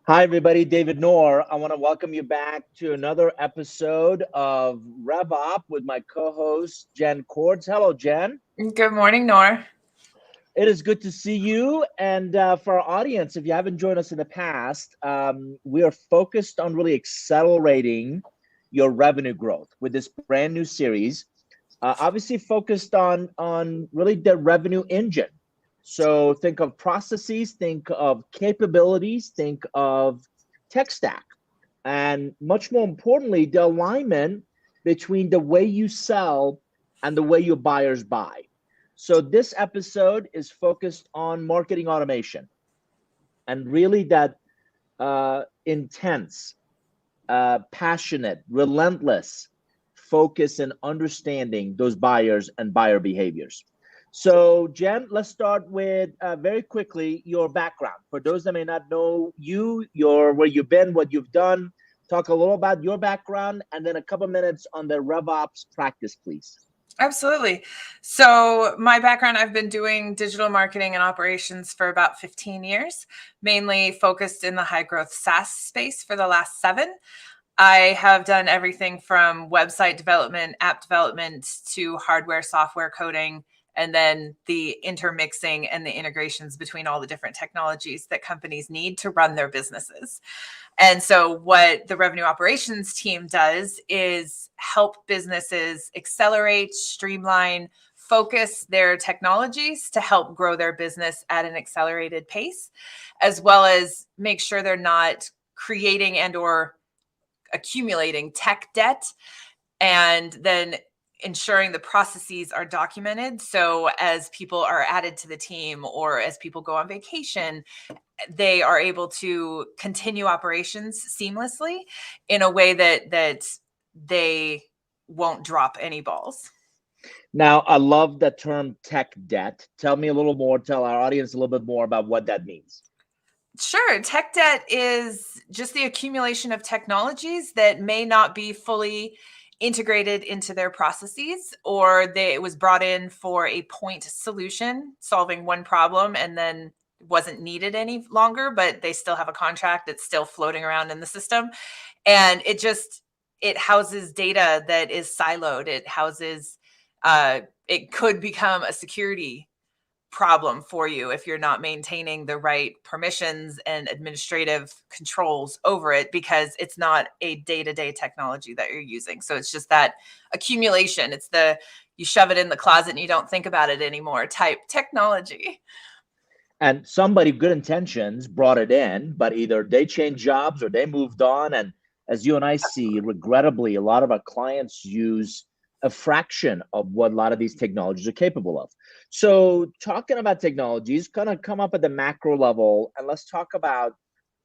Hi, everybody. David Nour. I want to welcome you back to another episode of Rev Up with my co-host Jenn Cordz. Hello, Jenn. Good morning, Nour. It is good to see you. And for our audience, if you haven't joined us in the past, we are focused on really accelerating your revenue growth with this brand new series. Obviously, focused on really the revenue engine. So think of processes, think of capabilities, think of tech stack, and much more importantly, the alignment between the way you sell and the way your buyers buy. So this episode is focused on marketing automation and really that intense, passionate, relentless focus and understanding those buyers and buyer behaviors. So, Jen, let's start with very quickly your background. For those that may not know you, your where you've been, what you've done, talk a little about your background, and then a couple minutes on the RevOps practice, please. Absolutely. So, my background, I've been doing digital marketing and operations for about 15 years, mainly focused in the high growth SaaS space for the last 7. I have done everything from website development, app development to hardware, software coding, and then the intermixing and the integrations between all the different technologies that companies need to run their businesses. And so what the revenue operations team does is help businesses accelerate, streamline, focus their technologies to help grow their business at an accelerated pace, as well as make sure they're not creating and or accumulating tech debt, and then ensuring the processes are documented. So as people are added to the team or as people go on vacation, they are able to continue operations seamlessly in a way that they won't drop any balls. Now, I love the term tech debt. Tell me a little more, tell our audience a little bit more about what that means. Sure. Tech debt is just the accumulation of technologies that may not be fully integrated into their processes, or it was brought in for a point solution, solving one problem, and then wasn't needed any longer, but they still have a contract that's still floating around in the system. And it houses data that is siloed. It could become a security problem for you if you're not maintaining the right permissions and administrative controls over it, because it's not a day-to-day technology that you're using. So it's just that accumulation. It's the you shove it in the closet and you don't think about it anymore type technology. And somebody good intentions brought it in, but either they changed jobs or they moved on. And as you and I see, regrettably, a lot of our clients use a fraction of what a lot of these technologies are capable of. So talking about technologies, kind of come up at the macro level, and let's talk about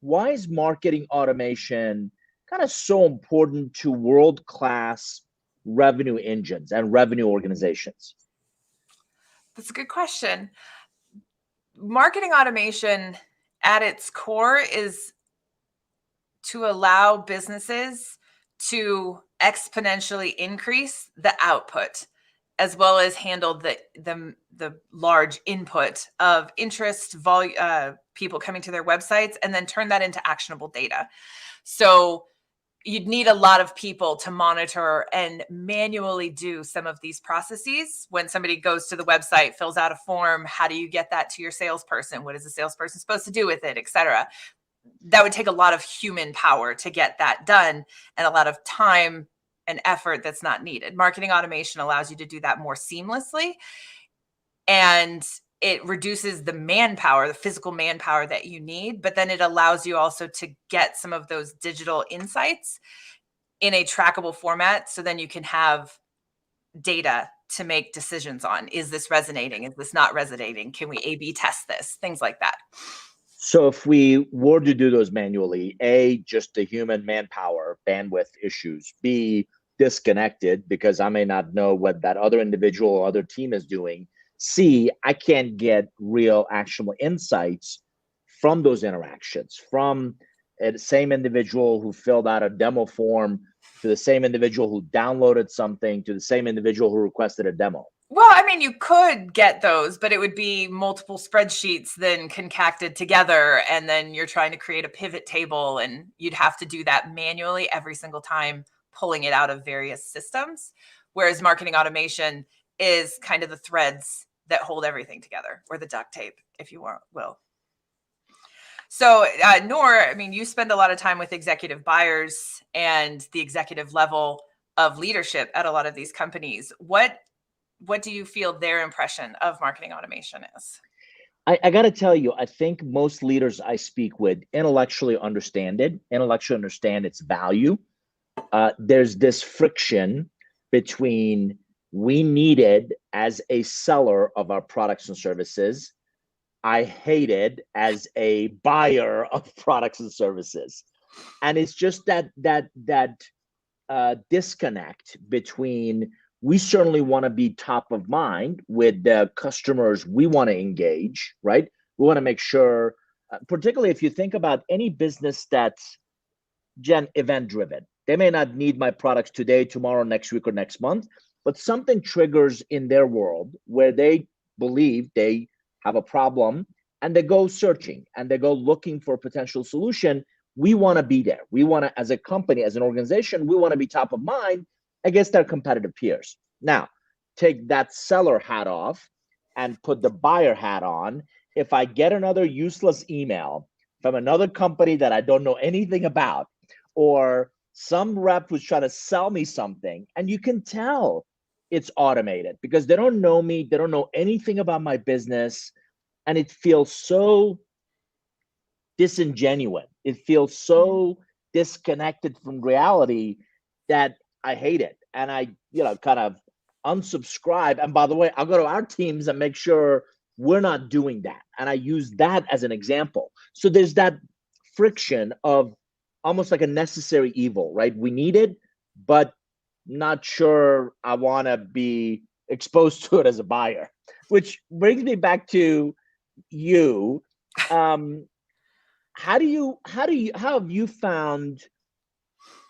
why is marketing automation kind of so important to world-class revenue engines and revenue organizations? That's a good question. Marketing automation at its core is to allow businesses to exponentially increase the output, as well as handle the large input of interest, people coming to their websites, and then turn that into actionable data. So you'd need a lot of people to monitor and manually do some of these processes. When somebody goes to the website, fills out a form, how do you get that to your salesperson? What is the salesperson supposed to do with it, et cetera? That would take a lot of human power to get that done, and a lot of time and effort that's not needed. Marketing automation allows you to do that more seamlessly, and it reduces the manpower, the physical manpower that you need, but then it allows you also to get some of those digital insights in a trackable format. So then you can have data to make decisions on. Is this resonating? Is this not resonating? Can we A/B test this? Things like that. So if we were to do those manually, A, just the human manpower, bandwidth issues, B, disconnected because I may not know what that other individual or other team is doing. C, I can't get real actionable insights from those interactions, from the same individual who filled out a demo form to the same individual who downloaded something to the same individual who requested a demo. Well, I mean, you could get those, but it would be multiple spreadsheets then concocted together, and then you're trying to create a pivot table, and you'd have to do that manually every single time, pulling it out of various systems. Whereas marketing automation is kind of the threads that hold everything together, or the duct tape, if you will. So, Nour, I mean, you spend a lot of time with executive buyers and the executive level of leadership at a lot of these companies. What do you feel their impression of marketing automation is? I got to tell you, I think most leaders I speak with intellectually understand its value. There's this friction between we need it as a seller of our products and services. I hate it as a buyer of products and services. And it's just that disconnect between, we certainly want to be top of mind with the customers we want to engage, right? We want to make sure, particularly if you think about any business that's, Jenn, event driven. They may not need my products today, tomorrow, next week, or next month, but something triggers in their world where they believe they have a problem and they go searching and they go looking for a potential solution. We want to be there. We want to, as a company, as an organization, we want to be top of mind against their competitive peers. Now, take that seller hat off and put the buyer hat on. If I get another useless email from another company that I don't know anything about, or some rep who's trying to sell me something, and you can tell it's automated because they don't know me, they don't know anything about my business, and it feels so disingenuous. It feels so disconnected from reality that I hate it. And I, kind of unsubscribe. And by the way, I'll go to our teams and make sure we're not doing that. And I use that as an example. So there's that friction of almost like a necessary evil, right? We need it, but not sure I want to be exposed to it as a buyer, which brings me back to you. How have you found,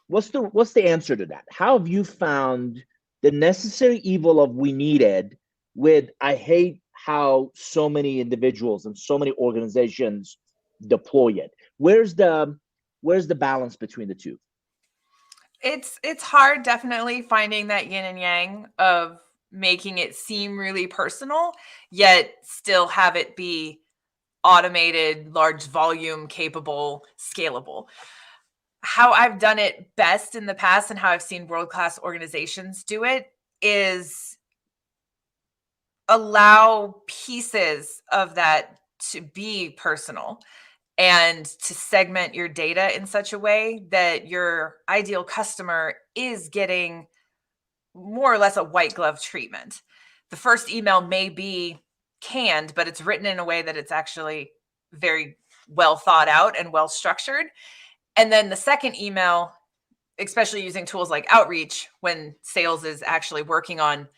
what's the answer to that? How have you found the necessary evil of we needed with, I hate how so many individuals and so many organizations deploy it? Where's the balance between the two? It's hard, definitely finding that yin and yang of making it seem really personal, yet still have it be automated, large volume, capable, scalable. How I've done it best in the past and how I've seen world-class organizations do it is allow pieces of that to be personal and to segment your data in such a way that your ideal customer is getting more or less a white glove treatment. The first email may be canned, but it's written in a way that it's actually very well thought out and well structured. And then the second email, especially using tools like Outreach, when sales is actually working on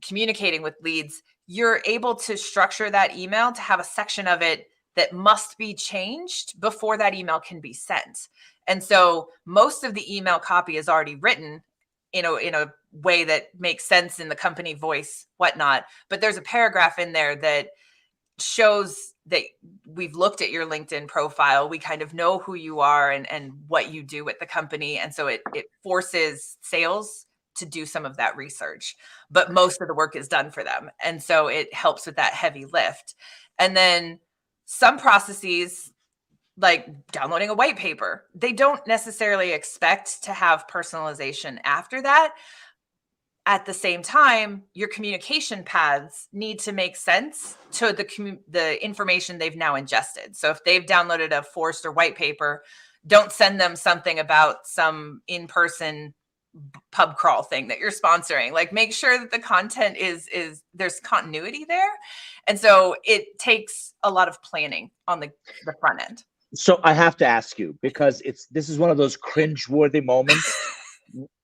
communicating with leads, you're able to structure that email to have a section of it that must be changed before that email can be sent. And so most of the email copy is already written in a way that makes sense in the company voice, whatnot. But there's a paragraph in there that shows that we've looked at your LinkedIn profile. We kind of know who you are and what you do at the company. And so it forces sales to do some of that research, but most of the work is done for them. And so it helps with that heavy lift. And then some processes, like downloading a white paper, they don't necessarily expect to have personalization after that. At the same time, your communication paths need to make sense to the information they've now ingested. So if they've downloaded a Forrester white paper, don't send them something about some in-person pub crawl thing that you're sponsoring. Like, make sure that the content is there's continuity there. And so it takes a lot of planning on the front end. So I have to ask you, because this is one of those cringe-worthy moments.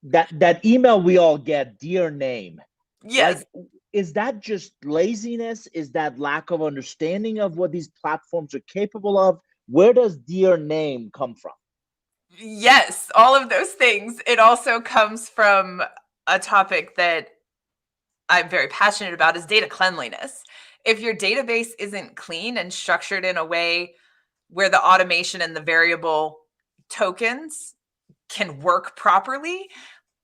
that email we all get, dear name. Yes. Like, is that just laziness? Is that lack of understanding of what these platforms are capable of? Where does dear name come from? Yes, all of those things. It also comes from a topic that I'm very passionate about is data cleanliness. If your database isn't clean and structured in a way where the automation and the variable tokens can work properly,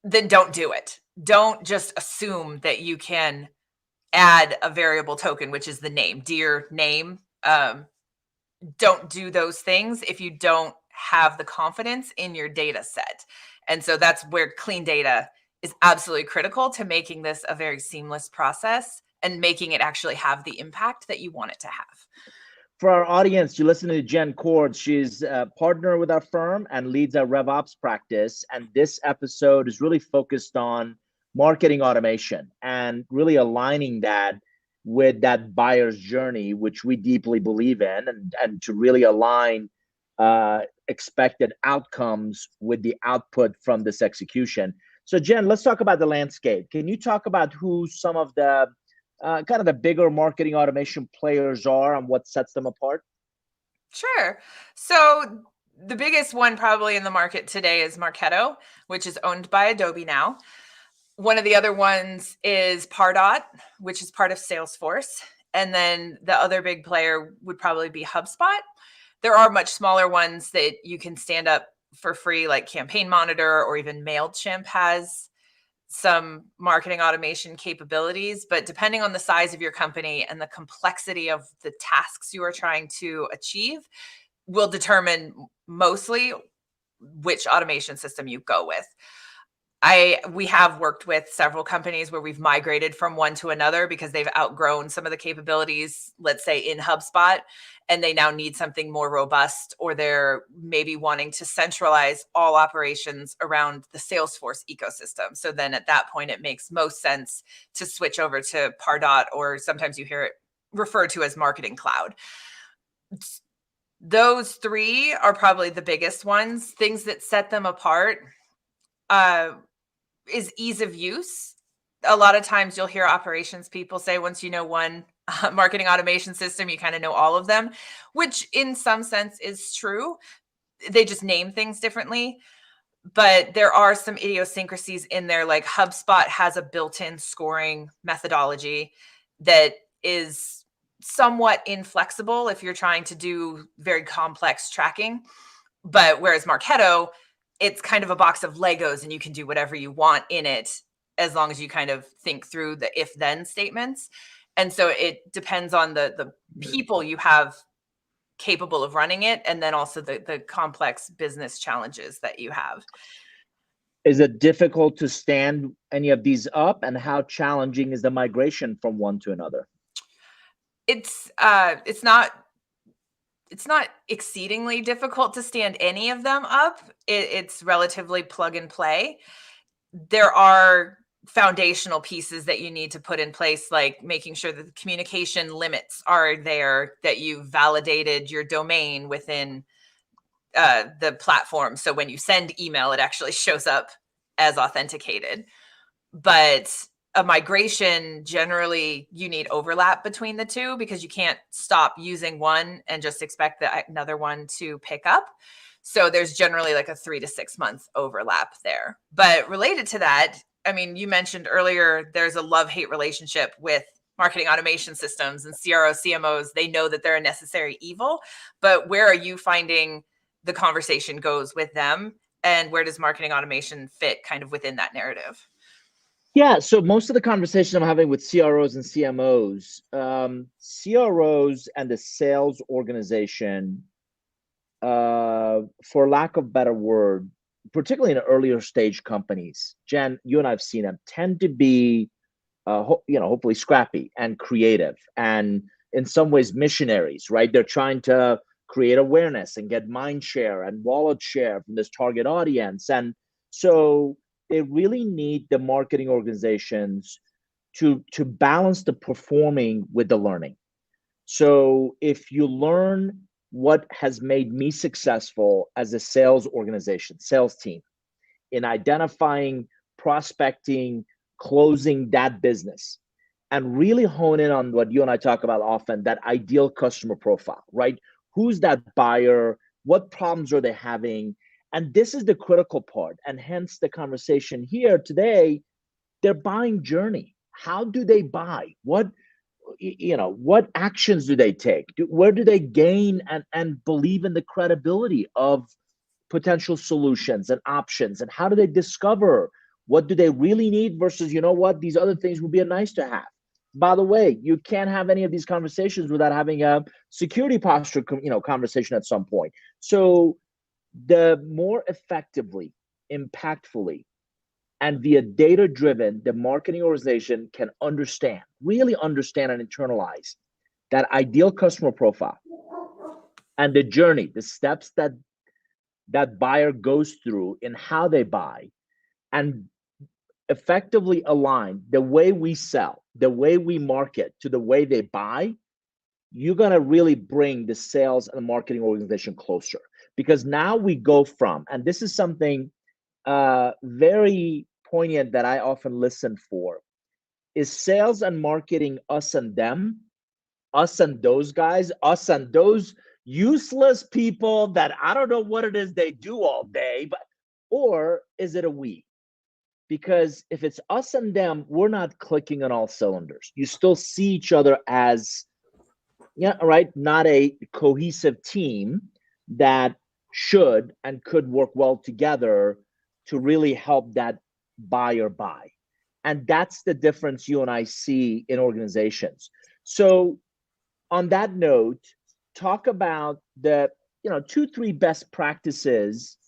then don't do it. Don't just assume that you can add a variable token, which is the name, dear name. Don't do those things if you don't have the confidence in your data set. And so that's where clean data is absolutely critical to making this a very seamless process and making it actually have the impact that you want it to have. For our audience, you're listening to Jenn Cordz. She's a partner with our firm and leads our RevOps practice. And this episode is really focused on marketing automation and really aligning that with that buyer's journey, which we deeply believe in, and to really align expected outcomes with the output from this execution. So Jenn, let's talk about the landscape. Can you talk about who some of the kind of the bigger marketing automation players are and what sets them apart? Sure. So the biggest one probably in the market today is Marketo, which is owned by Adobe now. One of the other ones is Pardot, which is part of Salesforce. And then the other big player would probably be HubSpot. There are much smaller ones that you can stand up for free, like Campaign Monitor, or even MailChimp has some marketing automation capabilities. But depending on the size of your company and the complexity of the tasks you are trying to achieve will determine mostly which automation system you go with. We have worked with several companies where we've migrated from one to another because they've outgrown some of the capabilities, let's say in HubSpot, and they now need something more robust, or they're maybe wanting to centralize all operations around the Salesforce ecosystem. So then at that point, it makes most sense to switch over to Pardot, or sometimes you hear it referred to as Marketing Cloud. Those three are probably the biggest ones. Things that set them apart is ease of use. A lot of times you'll hear operations people say, once you know one marketing automation system, you kind of know all of them, which in some sense is true. They just name things differently. But there are some idiosyncrasies in there, like HubSpot has a built-in scoring methodology that is somewhat inflexible if you're trying to do very complex tracking. But whereas Marketo, it's kind of a box of Legos and you can do whatever you want in it as long as you kind of think through the if-then statements. And so it depends on the people you have capable of running it, and then also the complex business challenges that you have. Is it difficult to stand any of these up, and how challenging is the migration from one to another? It's not exceedingly difficult to stand any of them up. It's relatively plug and play. There are foundational pieces that you need to put in place, like making sure that the communication limits are there, that you've validated your domain within the platform. So when you send email, it actually shows up as authenticated. But a migration, generally you need overlap between the two, because you can't stop using one and just expect another one to pick up. So there's generally like a 3 to 6 month overlap there. But related to that, I mean, you mentioned earlier, there's a love-hate relationship with marketing automation systems and CROs, CMOs. They know that they're a necessary evil, but where are you finding the conversation goes with them, and where does marketing automation fit kind of within that narrative? Yeah, so most of the conversation I'm having with CROs and CMOs, CROs and the sales organization, for lack of a better word, particularly in earlier stage companies, Jenn, you and I've seen them, tend to be, hopefully scrappy and creative, and in some ways missionaries, right? They're trying to create awareness and get mind share and wallet share from this target audience. And so they really need the marketing organizations to balance the performing with the learning. So if you learn what has made me successful as a sales organization, sales team, in identifying, prospecting, closing that business, and really hone in on what you and I talk about often, that ideal customer profile, right? Who's that buyer? What problems are they having? And this is the critical part, and hence the conversation here today. Their buying journey, how do they buy? What, what actions do they take? Where do they gain and believe in the credibility of potential solutions and options? And how do they discover what do they really need versus, what, these other things would be a nice to have? By the way, you can't have any of these conversations without having a security posture, conversation at some point. So the more effectively, impactfully, and via data driven, the marketing organization can really understand and internalize that ideal customer profile and the journey, the steps that buyer goes through in how they buy, and effectively align the way we sell, the way we market to the way they buy, you're going to really bring the sales and marketing organization closer. Because now we go from, and this is something very poignant that I often listen for, is sales and marketing us and them, us and those guys, us and those useless people that I don't know what it is they do all day, or is it a we? Because if it's us and them, we're not clicking on all cylinders. You still see each other as, not a cohesive team that should and could work well together to really help that buyer buy. And that's the difference you and I see in organizations. So on that note, talk about the 2-3 best practices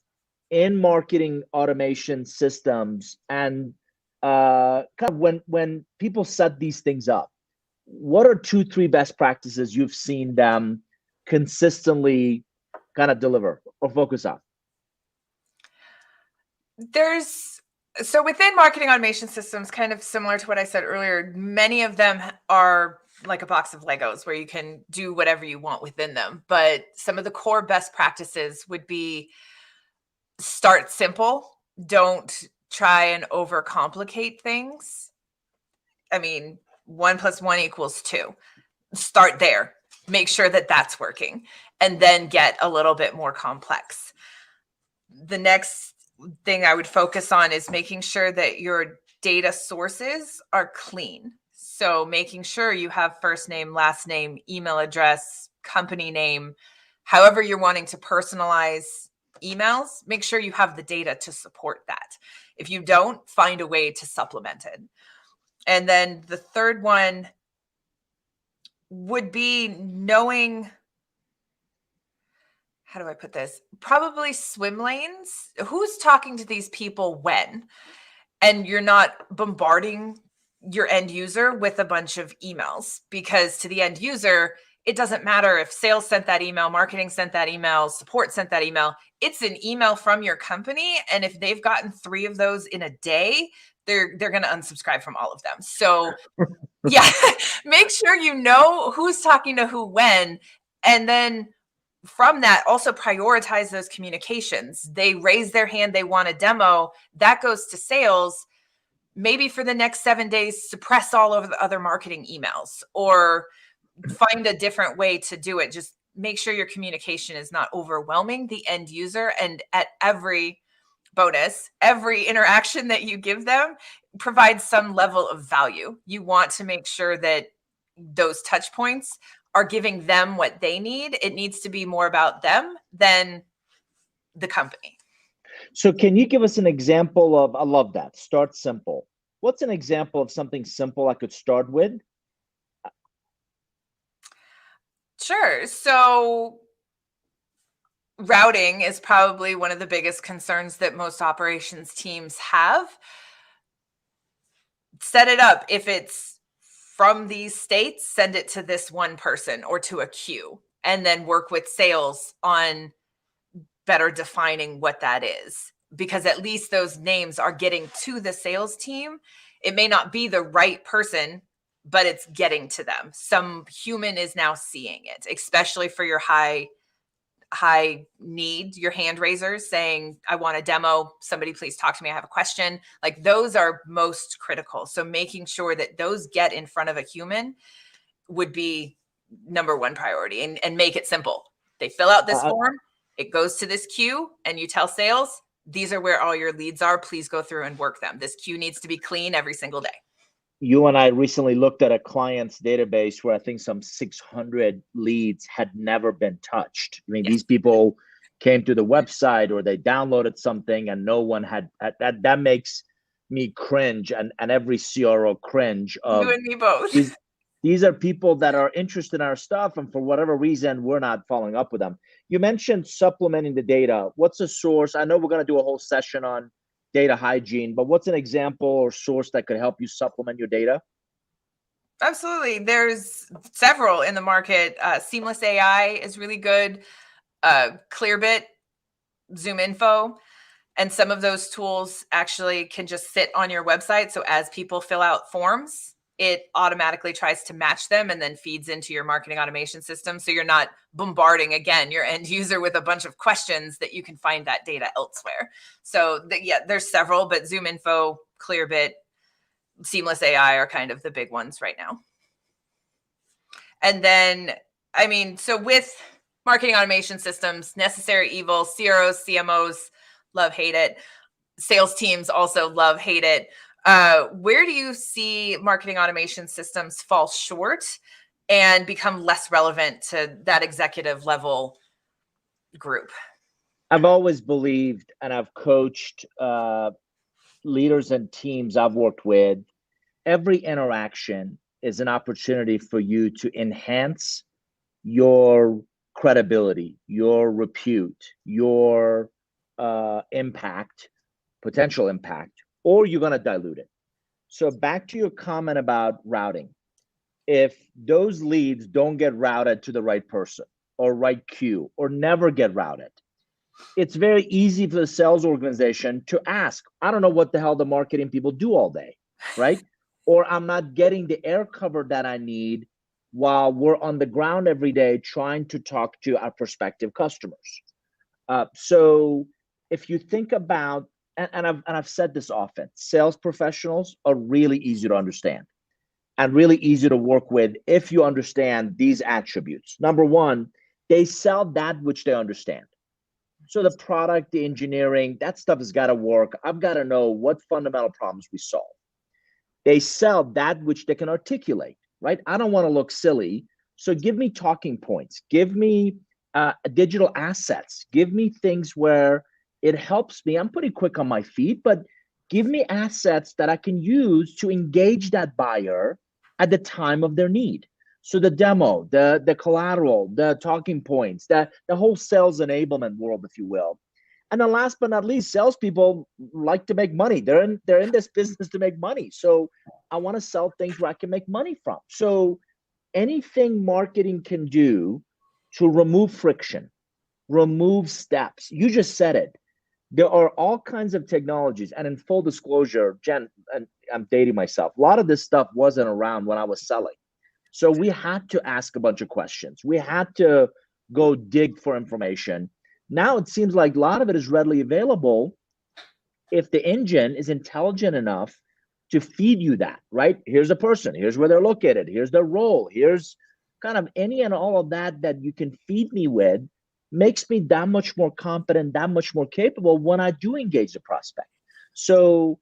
in marketing automation systems, and kind of when people set these things up, what are 2-3 best practices you've seen them consistently kind of deliver or focus on? So within marketing automation systems, kind of similar to what I said earlier, many of them are like a box of Legos where you can do whatever you want within them. But some of the core best practices would be start simple. Don't try and overcomplicate things. I mean, 1 + 1 = 2. Start there. Make sure that that's working, and then get a little bit more complex. The next thing I would focus on is making sure that your data sources are clean. So making sure you have first name, last name, email address, company name, however you're wanting to personalize emails, make sure you have the data to support that. If you don't, find a way to supplement it. And then the third one would be knowing, how do I put this? Probably swim lanes. Who's talking to these people when? And you're not bombarding your end user with a bunch of emails, because to the end user, it doesn't matter if sales sent that email, marketing sent that email, support sent that email. It's an email from your company. And if they've gotten 3 of those in a day, they're going to unsubscribe from all of them. So yeah, make sure you know who's talking to who when. And then from that, also prioritize those communications. They raise their hand, they want a demo, that goes to sales. Maybe for the next 7 days, suppress all of the other marketing emails, or find a different way to do it. Just make sure your communication is not overwhelming the end user. And at every bonus, every interaction that you give them provides some level of value. You want to make sure that those touch points are giving them what they need. It needs to be more about them than the company. So can you give us an example of, I love that, start simple. What's an example of something simple I could start with? Sure. So routing is probably one of the biggest concerns that most operations teams have. Set it up. If it's from these states, send it to this one person or to a queue, and then work with sales on better defining what that is, because at least those names are getting to the sales team. It may not be the right person, but it's getting to them. Some human is now seeing it, especially for your high need, your hand raisers saying, I want a demo, somebody please talk to me, I have a question. Like, those are most critical. So making sure that those get in front of a human would be number one priority, and make it simple. They fill out this form, it goes to this queue, and you tell sales, these are where all your leads are. Please go through and work them. This queue needs to be clean every single day. You and I recently looked at a client's database where I think some 600 leads had never been touched. I mean, Yes. these people came to the website or they downloaded something and no one had that makes me cringe and every CRO cringe You of and me both. these are people that are interested in our stuff and for whatever reason we're not following up with them. You mentioned supplementing the data. What's a source? I know we're going to do a whole session on data hygiene, but what's an example or source that could help you supplement your data? Absolutely. There's several in the market. Seamless AI is really good. Clearbit, Zoom Info, and some of those tools actually can just sit on your website. So as people fill out forms, it automatically tries to match them and then feeds into your marketing automation system. So you're not bombarding again your end user with a bunch of questions that you can find that data elsewhere. So yeah, there's several, but Zoom Info, Clearbit, Seamless AI are kind of the big ones right now. And then, I mean, so with marketing automation systems, necessary evil, CROs, CMOs, love, hate it. Sales teams also love, hate it. Where do you see marketing automation systems fall short and become less relevant to that executive level group? I've always believed, and I've coached leaders and teams I've worked with, every interaction is an opportunity for you to enhance your credibility, your repute, your impact, potential impact, or you're going to dilute it. So back to your comment about routing. If those leads don't get routed to the right person or right queue or never get routed, it's very easy for the sales organization to ask, I don't know what the hell the marketing people do all day, right? Or I'm not getting the air cover that I need while we're on the ground every day trying to talk to our prospective customers. So if you think about, and I've said this often, sales professionals are really easy to understand and really easy to work with if you understand these attributes. Number one, they sell that which they understand. So the product, the engineering, that stuff has got to work. I've got to know what fundamental problems we solve. They sell that which they can articulate, right? I don't want to look silly. So give me talking points. Give me digital assets. Give me things where it helps me. I'm pretty quick on my feet, but give me assets that I can use to engage that buyer at the time of their need. So the demo, the collateral, the talking points, the whole sales enablement world, if you will. And then last but not least, salespeople like to make money. They're in this business to make money. So I want to sell things where I can make money from. So anything marketing can do to remove friction, remove steps. You just said it. There are all kinds of technologies. And in full disclosure, Jenn, and I'm dating myself, a lot of this stuff wasn't around when I was selling. So we had to ask a bunch of questions. We had to go dig for information. Now it seems like a lot of it is readily available if the engine is intelligent enough to feed you that, right? Here's a person, here's where they're located, here's their role, here's kind of any and all of that that you can feed me with, makes me that much more competent, that much more capable when I do engage the prospect. So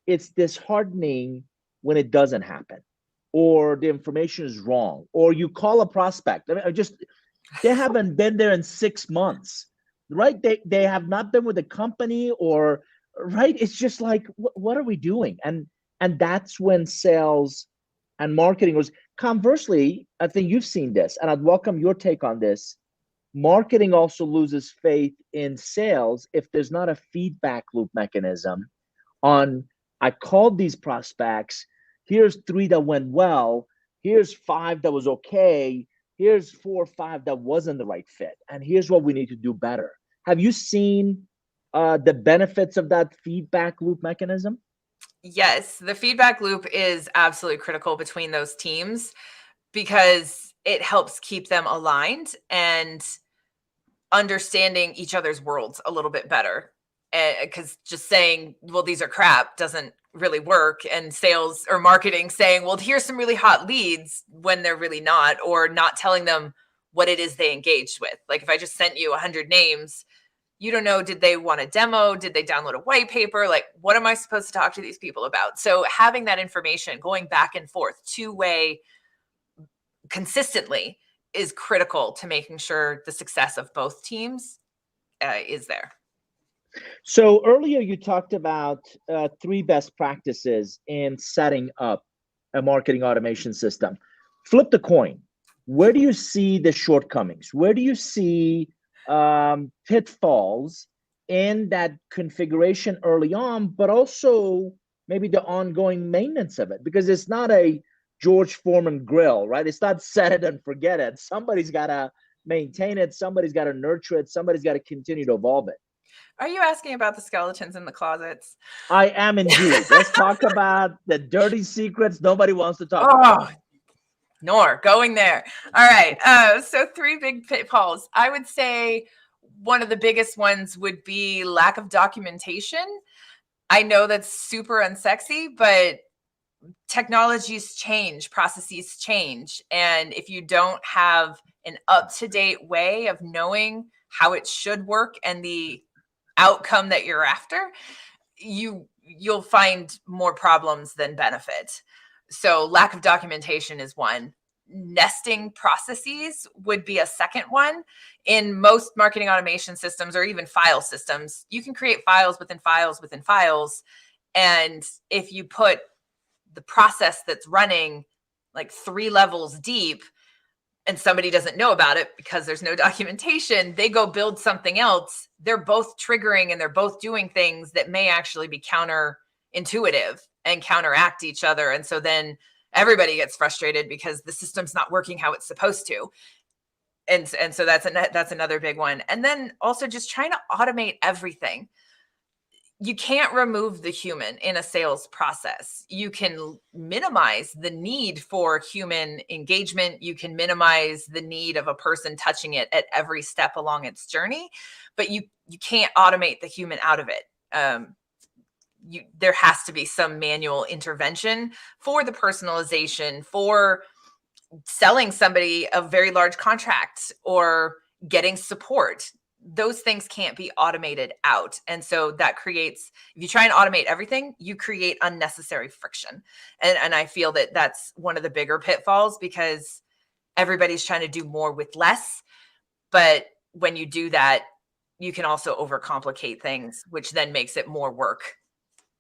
it's disheartening when it doesn't happen, or the information is wrong, or you call a prospect. I mean, they haven't been there in 6 months, right? They have not been with the company, or right. It's just like, what are we doing? And that's when sales and marketing was. Conversely, I think you've seen this, and I'd welcome your take on this. Marketing also loses faith in sales if there's not a feedback loop mechanism on, I called these prospects, here's 3 that went well, here's 5 that was okay, here's 4 or 5 that wasn't the right fit, and here's what we need to do better. Have you seen the benefits of that feedback loop mechanism? Yes, the feedback loop is absolutely critical between those teams because it helps keep them aligned and understanding each other's worlds a little bit better. Because just saying, well, these are crap doesn't really work. And sales or marketing saying, well, here's some really hot leads when they're really not, or not telling them what it is they engaged with. Like if I just sent you 100 names, You don't know, did they want a demo? Did they download a white paper? Like, what am I supposed to talk to these people about? So having that information going back and forth, two-way, consistently, is critical to making sure the success of both teams is there. So earlier you talked about 3 best practices in setting up a marketing automation system. Flip the coin. Where do you see the shortcomings? Where do you see pitfalls in that configuration early on, but also maybe the ongoing maintenance of it? Because it's not a George Foreman grill, right? It's not set it and forget it. Somebody's got to maintain it. Somebody's got to nurture it. Somebody's got to continue to evolve it. Are you asking about the skeletons in the closets? I am indeed. Let's talk about the dirty secrets nobody wants to talk about. Nour, going there. All right. So 3 big pitfalls. I would say one of the biggest ones would be lack of documentation. I know that's super unsexy, but technologies change, processes change. And if you don't have an up-to-date way of knowing how it should work and the outcome that you're after, you'll find more problems than benefit. So lack of documentation is one. Nesting processes would be a second one. In most marketing automation systems, or even file systems, you can create files within files within files. And if you put the process that's running like 3 levels deep and somebody doesn't know about it because there's no documentation, they go build something else. They're both triggering and they're both doing things that may actually be counterintuitive and counteract each other. And so then everybody gets frustrated because the system's not working how it's supposed to. And so that's another big one. And then also just trying to automate everything. You can't remove the human in a sales process. You can minimize the need for human engagement. You can minimize the need of a person touching it at every step along its journey, but you can't automate the human out of it. There has to be some manual intervention for the personalization, for selling somebody a very large contract or getting support. Those things can't be automated out. And so that creates, if you try and automate everything, you create unnecessary friction. And I feel that that's one of the bigger pitfalls, because everybody's trying to do more with less. But when you do that, you can also overcomplicate things, which then makes it more work.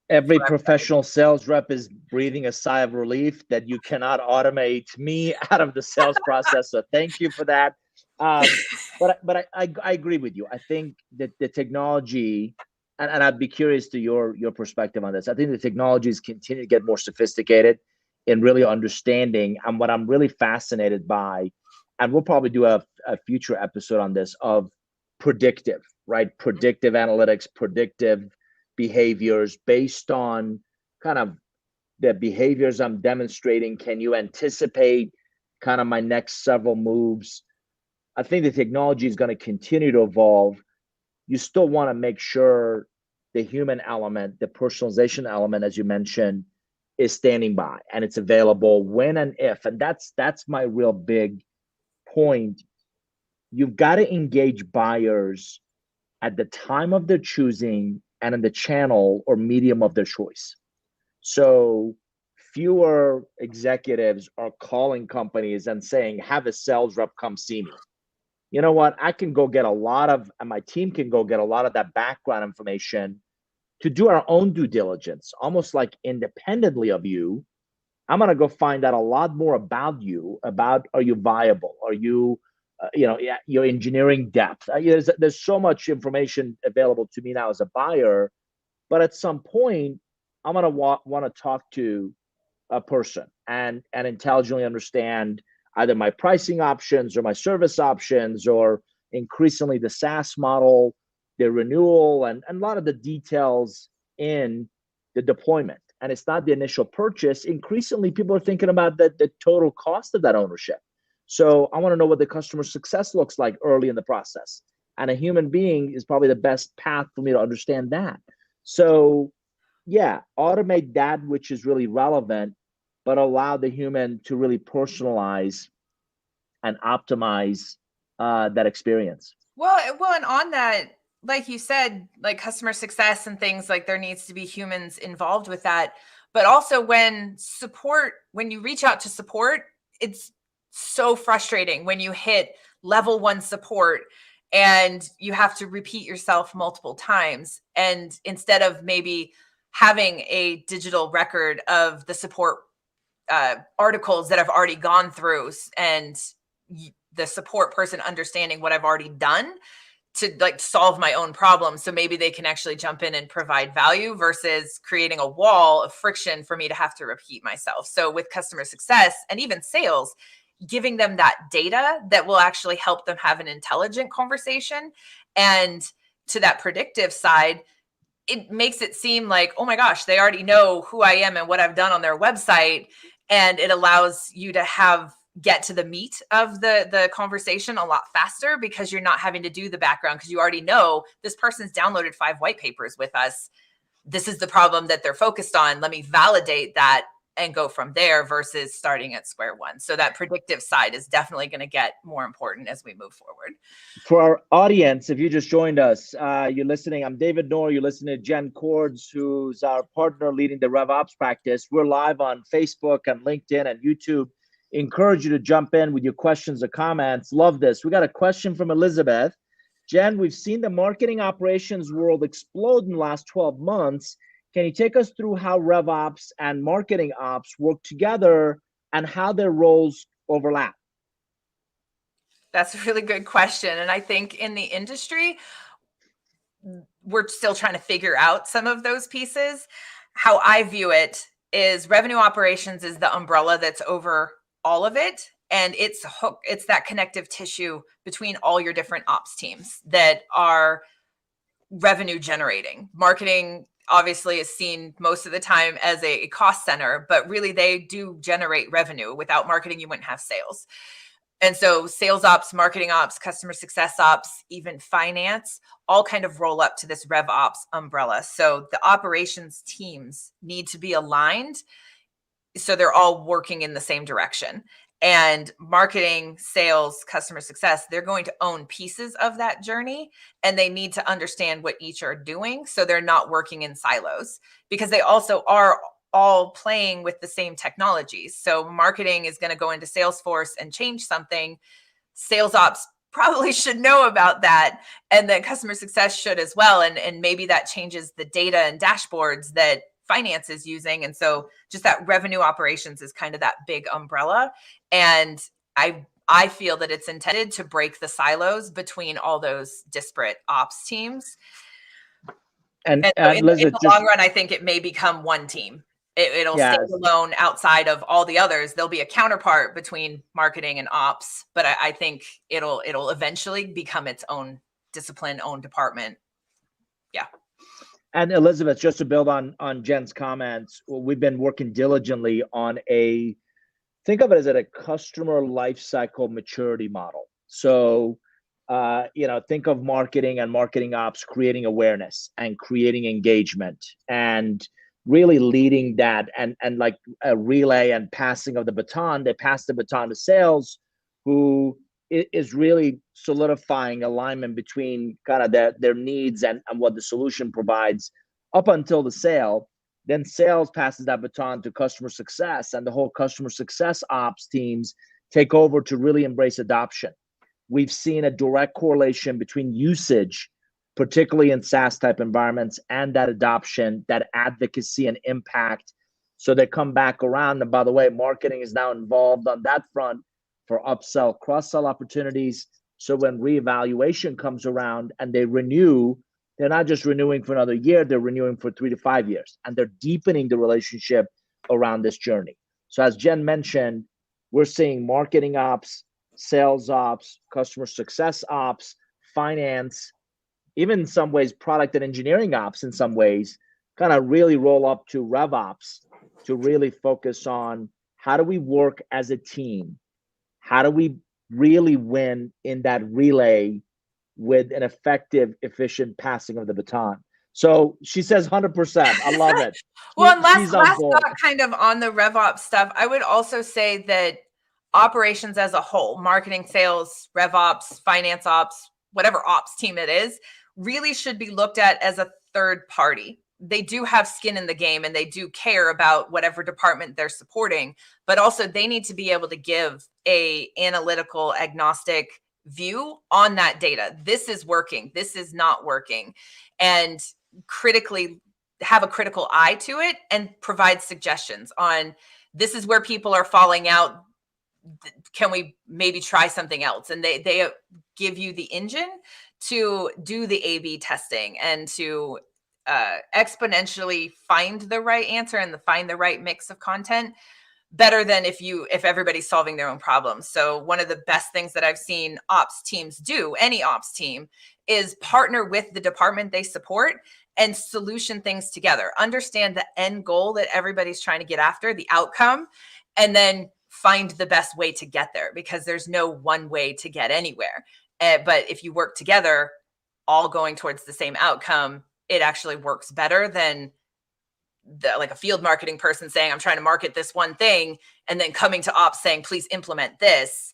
Every professional sales rep is breathing a sigh of relief that you cannot automate me out of the sales process. So thank you for that. But I agree with you. I think that the technology, and I'd be curious to your perspective on this. I think the technologies continue to get more sophisticated in really understanding. And what I'm really fascinated by, and we'll probably do a future episode on this, of predictive, right? Predictive analytics, predictive behaviors based on kind of the behaviors I'm demonstrating. Can you anticipate kind of my next several moves? I think the technology is going to continue to evolve. You still want to make sure the human element, the personalization element, as you mentioned, is standing by and it's available when and if. And that's my real big point. You've got to engage buyers at the time of their choosing and in the channel or medium of their choice. So fewer executives are calling companies and saying, have a sales rep come see me. You know what? I can go get a lot of, and my team can go get a lot of that background information to do our own due diligence, almost like independently of you. I'm going to go find out a lot more about you, about, are you viable? Are you, your engineering depth. There's so much information available to me now as a buyer, but at some point, I'm going to want to talk to a person and intelligently understand either my pricing options or my service options, or increasingly the SaaS model, the renewal, and a lot of the details in the deployment. And it's not the initial purchase. Increasingly, people are thinking about the total cost of that ownership. So I want to know what the customer success looks like early in the process. And a human being is probably the best path for me to understand that. So yeah, automate that which is really relevant, but allow the human to really personalize and optimize that experience. Well, and on that, like you said, like customer success and things, like there needs to be humans involved with that. But also when you reach out to support, it's so frustrating when you hit level 1 support and you have to repeat yourself multiple times. And instead of maybe having a digital record of the support articles that I've already gone through and the support person understanding what I've already done to like solve my own problem, so maybe they can actually jump in and provide value versus creating a wall of friction for me to have to repeat myself. So with customer success and even sales, giving them that data that will actually help them have an intelligent conversation. And to that predictive side, it makes it seem like, oh my gosh, they already know who I am and what I've done on their website. And it allows you to get to the meat of the conversation a lot faster, because you're not having to do the background, because you already know this person's downloaded 5 white papers with us. This is the problem that they're focused on. Let me validate that and go from there versus starting at square one. So that predictive side is definitely going to get more important as we move forward. For our audience, if you just joined us, you're listening. I'm David Nour. You're listening to Jenn Cordz, who's our partner leading the RevOps practice. We're live on Facebook and LinkedIn and YouTube. Encourage you to jump in with your questions or comments. Love this. We got a question from Elizabeth. Jenn, we've seen the marketing operations world explode in the last 12 months. Can you take us through how RevOps and marketing ops work together and how their roles overlap? That's a really good question. And I think in the industry, we're still trying to figure out some of those pieces. How I view it is revenue operations is the umbrella that's over all of it. And it's that connective tissue between all your different ops teams that are revenue generating. Marketing obviously is seen most of the time as a cost center, but really they do generate revenue. Without marketing, you wouldn't have sales. And so sales ops, marketing ops, customer success ops, even finance, all kind of roll up to this RevOps umbrella. So the operations teams need to be aligned so they're all working in the same direction. And marketing, sales, customer success, they're going to own pieces of that journey, and they need to understand what each are doing so they're not working in silos, because they also are all playing with the same technologies. So marketing is going to go into Salesforce and change something. Sales ops probably should know about that, and then customer success should as well. And maybe that changes the data and dashboards that finance is using. And so just that revenue operations is kind of that big umbrella. And I feel that it's intended to break the silos between all those disparate ops teams. And so in the long run, I think it may become one team. It'll stay alone outside of all the others. There'll be a counterpart between marketing and ops, but I think it'll eventually become its own discipline, own department. Yeah. And Elizabeth, just to build on Jen's comments, we've been working diligently on think of it as a customer lifecycle maturity model. So, think of marketing and marketing ops creating awareness and creating engagement and really leading that, and like a relay and passing of the baton. They pass the baton to sales, who is really solidifying alignment between kind of their needs and what the solution provides up until the sale. Then sales passes that baton to customer success, and the whole customer success ops teams take over to really embrace adoption. We've seen a direct correlation between usage, particularly in SaaS type environments, and that adoption, that advocacy and impact. So they come back around. And by the way, marketing is now involved on that front for upsell, cross-sell opportunities. So when reevaluation comes around and they renew, they're not just renewing for another year, they're renewing for 3 to 5 years. And they're deepening the relationship around this journey. So as Jenn mentioned, we're seeing marketing ops, sales ops, customer success ops, finance, even in some ways, product and engineering ops in some ways, kind of really roll up to RevOps to really focus on how do we work as a team? How do we really win in that relay with an effective, efficient passing of the baton? So she says 100%. I love it. Well, and last thought kind of on the RevOps stuff, I would also say that operations as a whole, marketing, sales, RevOps, finance ops, whatever ops team it is, really should be looked at as a third party. They do have skin in the game and they do care about whatever department they're supporting, but also they need to be able to give a analytical, agnostic view on that data. This is working, this is not working, and critically have a critical eye to it and provide suggestions on, this is where people are falling out. Can we maybe try something else? And they give you the engine to do the A/B testing and to exponentially find the right answer and find the right mix of content, better than if everybody's solving their own problems. So one of the best things that I've seen ops teams do, any ops team, is partner with the department they support and solution things together. Understand the end goal that everybody's trying to get after, the outcome, and then find the best way to get there, because there's no one way to get anywhere. But if you work together, all going towards the same outcome, it actually works better than like a field marketing person saying, I'm trying to market this one thing, and then coming to ops saying, please implement this.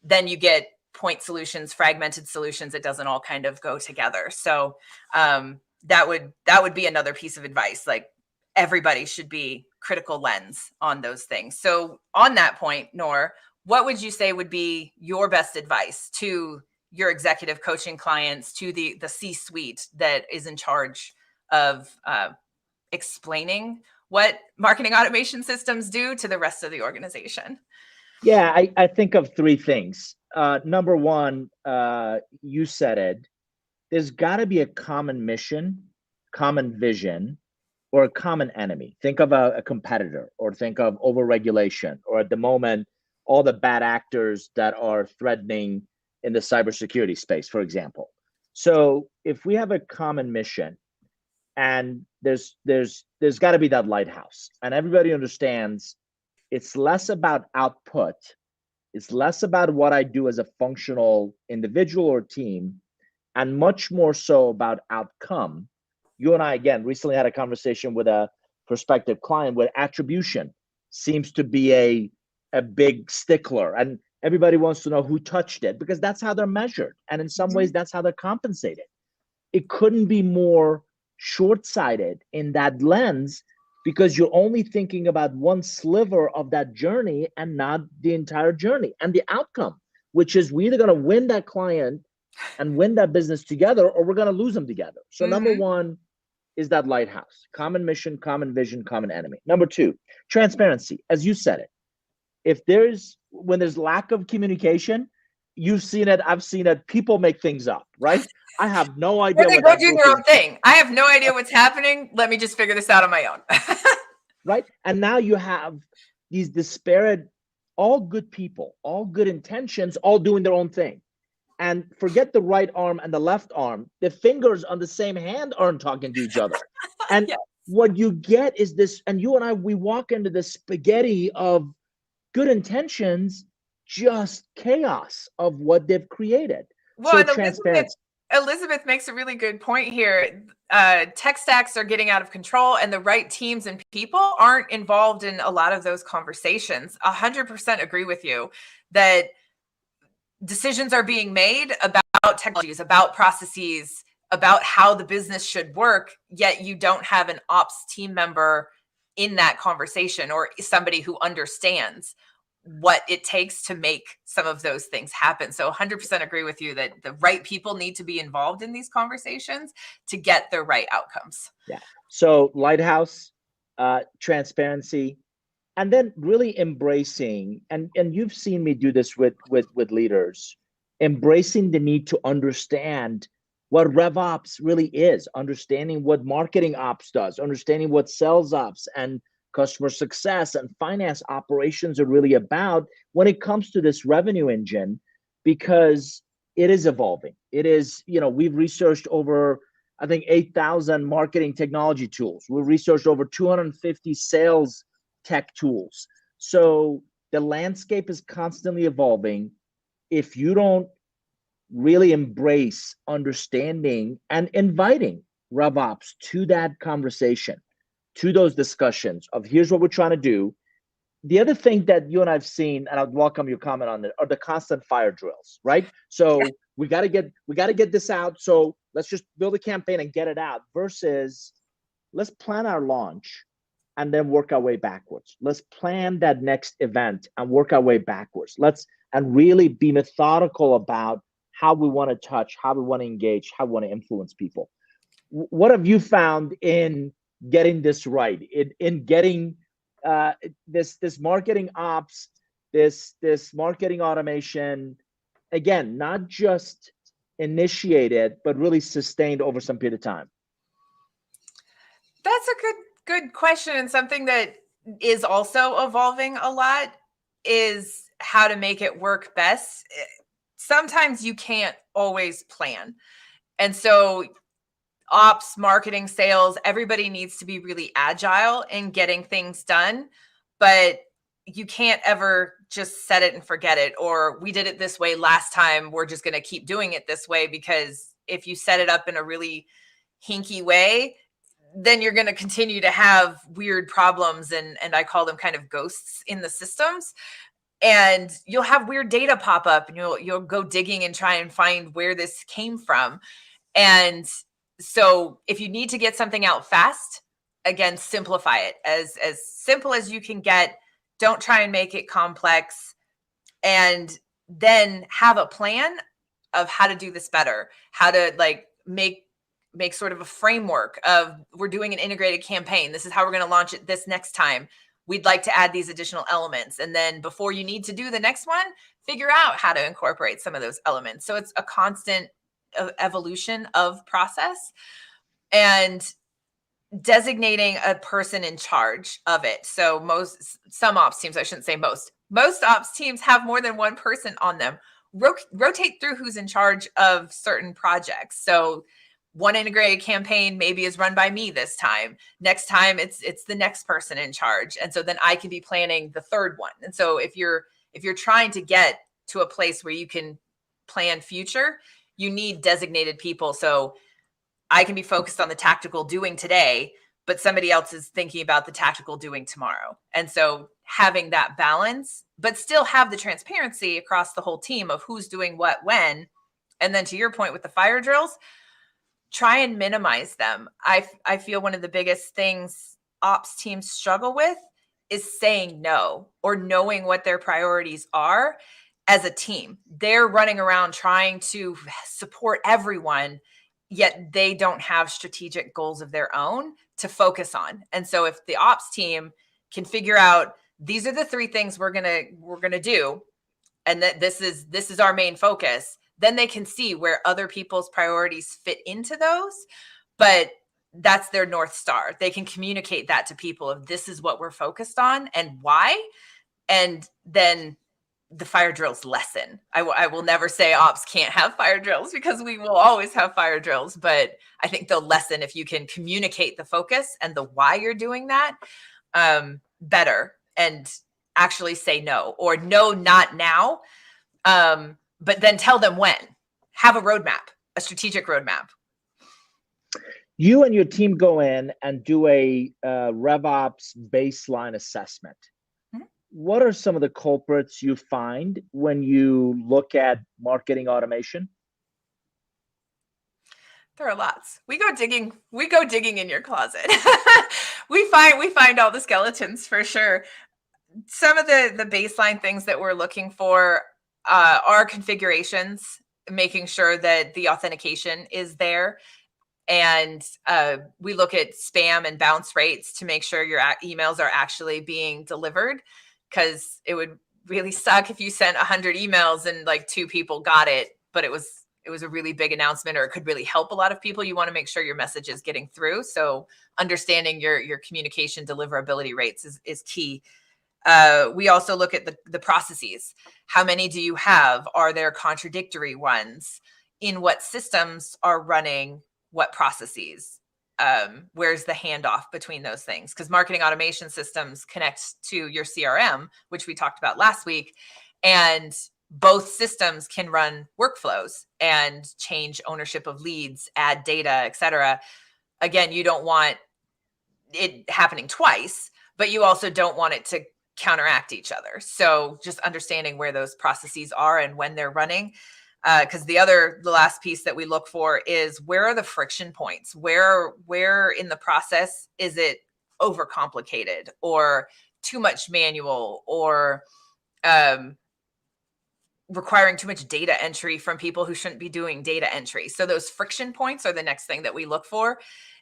Then you get point solutions, fragmented solutions. It doesn't all kind of go together. So that would be another piece of advice. Like, everybody should be critical lens on those things. So on that point, Nour, what would you say would be your best advice to your executive coaching clients, to the C-suite that is in charge of explaining what marketing automation systems do to the rest of the organization? Yeah, I think of three things. Number one, you said it, there's got to be a common mission, common vision, or a common enemy. Think of a competitor, or think of overregulation, or at the moment, all the bad actors that are threatening in the cybersecurity space, for example. So if we have a common mission, and there's got to be that lighthouse, and everybody understands it's less about output, it's less about what I do as a functional individual or team, and much more so about outcome. You and I, again, recently had a conversation with a prospective client where attribution seems to be a big stickler, and everybody wants to know who touched it, because that's how they're measured. And in some ways, that's how they're compensated. It couldn't be more short-sighted in that lens, because you're only thinking about one sliver of that journey and not the entire journey and the outcome, which is we're either going to win that client and win that business together, or we're going to lose them together. So number one is that lighthouse, common mission, common vision, common enemy. Number two, transparency. As you said it, when there's lack of communication, you've seen it, I've seen it, people make things up, right? I have no idea. They go do their own thing. I have no idea what's happening. Let me just figure this out on my own. Right? And now you have these disparate, all good people, all good intentions, all doing their own thing. And forget the right arm and the left arm, the fingers on the same hand aren't talking to each other. And yes, what you get is this, and you and I, we walk into this spaghetti of good intentions, just chaos of what they've created. Well, so transparency. Elizabeth makes a really good point here. Tech stacks are getting out of control, and the right teams and people aren't involved in a lot of those conversations. 100% agree with you that decisions are being made about technologies, about processes, about how the business should work, yet you don't have an ops team member in that conversation, or somebody who understands what it takes to make some of those things happen. So 100% agree with you that the right people need to be involved in these conversations to get the right outcomes. Yeah. So lighthouse, transparency, and then really embracing, and you've seen me do this with leaders, embracing the need to understand what RevOps really is, understanding what marketing ops does, understanding what sales ops and customer success and finance operations are really about when it comes to this revenue engine, because it is evolving. It is, we've researched over, I think, 8,000 marketing technology tools. We've researched over 250 sales tech tools. So the landscape is constantly evolving. If you don't really embrace understanding and inviting RevOps to that conversation, to those discussions of here's what we're trying to do, the other thing that you and I've seen, and I'd welcome your comment on it, are the constant fire drills, right? So we got to get this out. So let's just build a campaign and get it out versus let's plan our launch and then work our way backwards. Let's plan that next event and work our way backwards. And really be methodical about how we want to touch, how we want to engage, how we want to influence people. What have you found in getting this right, in getting this marketing ops, this marketing automation, again, not just initiated, but really sustained over some period of time? That's a good question, and something that is also evolving a lot is how to make it work best. Sometimes you can't always plan. And so ops, marketing, sales, everybody needs to be really agile in getting things done, but you can't ever just set it and forget it, or we did it this way last time, we're just going to keep doing it this way, because if you set it up in a really hinky way, then you're going to continue to have weird problems, and I call them kind of ghosts in the systems. And you'll have weird data pop up, and you'll go digging and try and find where this came from. And so if you need to get something out fast, again, simplify it as simple as you can get. Don't try and make it complex, and then have a plan of how to do this better, how to like make sort of a framework of, we're doing an integrated campaign. This is how we're going to launch it this next time. We'd like to add these additional elements. And then before you need to do the next one, figure out how to incorporate some of those elements. So it's a constant evolution of process, and designating a person in charge of it. So some ops teams, I shouldn't say most ops teams have more than one person on them. Rotate through who's in charge of certain projects. So one integrated campaign maybe is run by me this time. Next time it's the next person in charge. And so then I can be planning the third one. And so if you're trying to get to a place where you can plan future, you need designated people. So I can be focused on the tactical doing today, but somebody else is thinking about the tactical doing tomorrow. And so having that balance, but still have the transparency across the whole team of who's doing what when. And then to your point with the fire drills, try and minimize them. I feel one of the biggest things ops teams struggle with is saying no, or knowing what their priorities are as a team. They're running around trying to support everyone, yet they don't have strategic goals of their own to focus on. And so if the ops team can figure out, these are the 3 things we're going to do, and that this is our main focus, then they can see where other people's priorities fit into those. But that's their North Star. They can communicate that to people of, this is what we're focused on and why. And then the fire drills lessen. I will never say ops can't have fire drills, because we will always have fire drills, but I think they'll lessen if you can communicate the focus and the why you're doing that better, and actually say no, or no, not now. But then tell them when. Have a roadmap, a strategic roadmap. You and your team go in and do a RevOps baseline assessment. Mm-hmm. What are some of the culprits you find when you look at marketing automation? There are lots. We go digging in your closet. we find all the skeletons for sure. Some of the baseline things that we're looking for are configurations, making sure that the authentication is there. And we look at spam and bounce rates to make sure your emails are actually being delivered, because it would really suck if you sent 100 emails and like 2 people got it, but it was a really big announcement, or it could really help a lot of people. You want to make sure your message is getting through. So understanding your communication deliverability rates is key. We also look at the processes. How many do you have? Are there contradictory ones? In what systems are running what processes? Where's the handoff between those things? Because marketing automation systems connect to your CRM, which we talked about last week. And both systems can run workflows and change ownership of leads, add data, et cetera. Again, you don't want it happening twice, but you also don't want it to counteract each other. So just understanding where those processes are and when they're running. Because the last piece that we look for is, where are the friction points? Where in the process is it overcomplicated or too much manual, or requiring too much data entry from people who shouldn't be doing data entry? So those friction points are the next thing that we look for.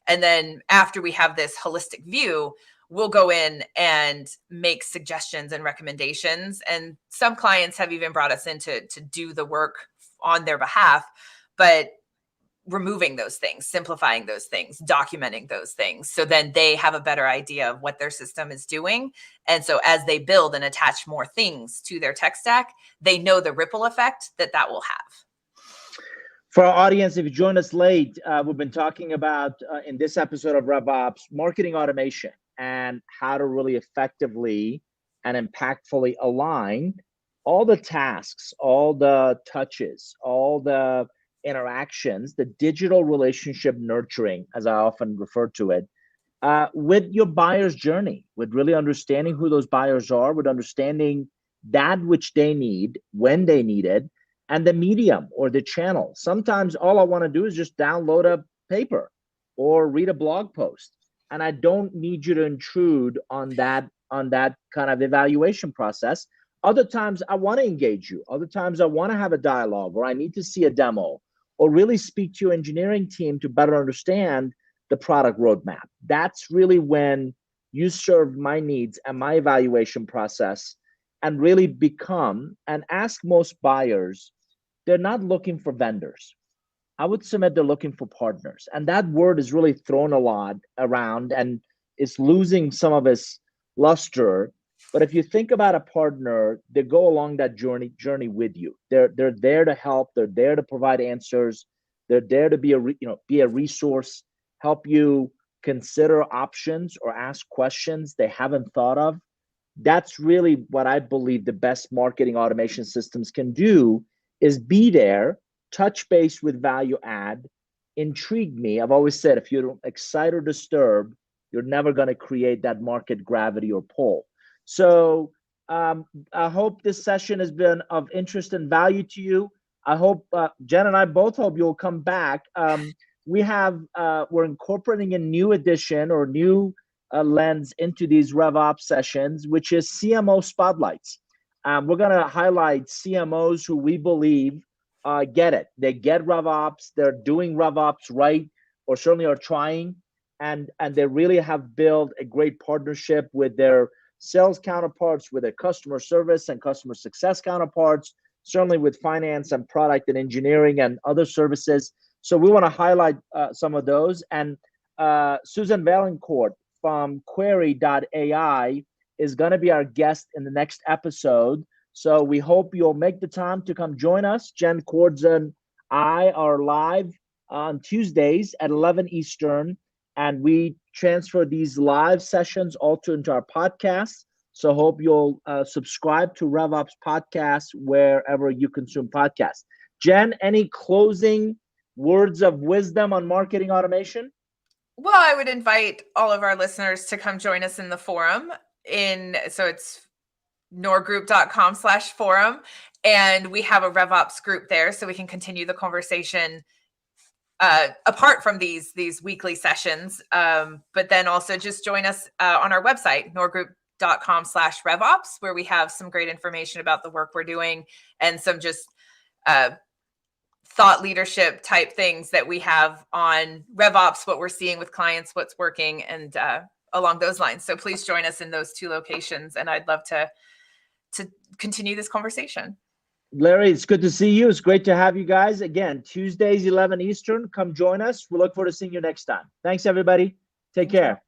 And then after we have this holistic view, we'll go in and make suggestions and recommendations. And some clients have even brought us in to do the work on their behalf, but removing those things, simplifying those things, documenting those things. So then they have a better idea of what their system is doing. And so as they build and attach more things to their tech stack, they know the ripple effect that will have. For our audience, if you joined us late, we've been talking about, in this episode of RevOps, marketing automation and how to really effectively and impactfully align all the tasks, all the touches, all the interactions, the digital relationship nurturing, as I often refer to it, with your buyer's journey, with really understanding who those buyers are, with understanding that which they need, when they need it, and the medium or the channel. Sometimes all I want to do is just download a paper or read a blog post, and I don't need you to intrude on that kind of evaluation process. Other times I want to engage you. Other times I want to have a dialogue, or I need to see a demo, or really speak to your engineering team to better understand the product roadmap. That's really when you serve my needs and my evaluation process, and really become, and ask most buyers, they're not looking for vendors. I would submit they're looking for partners. And that word is really thrown a lot around and it's losing some of its luster. But if you think about a partner, they go along that journey with you. They're there to help. They're there to provide answers. They're there to be a resource, help you consider options or ask questions they haven't thought of. That's really what I believe the best marketing automation systems can do, is be there, touch base with value add, intrigue me. I've always said, if you don't excite or disturb, you're never going to create that market gravity or pull. So I hope this session has been of interest and value to you. I hope Jenn and I both hope you'll come back. We're incorporating a new addition or new lens into these RevOps sessions, which is CMO spotlights. We're going to highlight CMOs who we believe get it. They get RevOps. They're doing RevOps right, or certainly are trying, and they really have built a great partnership with their sales counterparts, with their customer service and customer success counterparts, certainly with finance and product and engineering and other services. So we want to highlight some of those. And Susan Valancourt from Query.ai is going to be our guest in the next episode. So we hope you'll make the time to come join us. Jenn, Cordz, and I are live on Tuesdays at 11 Eastern, and we transfer these live sessions also into our podcast. So hope you'll subscribe to RevOps Podcast wherever you consume podcasts. Jenn, any closing words of wisdom on marketing automation? Well, I would invite all of our listeners to come join us in the forum. So it's nourgroup.com/forum. And we have a RevOps group there, so we can continue the conversation apart from these weekly sessions. But then also just join us on our website, nourgroup.com/RevOps, where we have some great information about the work we're doing and some just thought leadership type things that we have on RevOps, what we're seeing with clients, what's working, and along those lines. So please join us in those two locations, and I'd love to continue this conversation. Larry, it's good to see you. It's great to have you guys. Again, Tuesdays, 11 Eastern. Come join us. We look forward to seeing you next time. Thanks, everybody. Take care.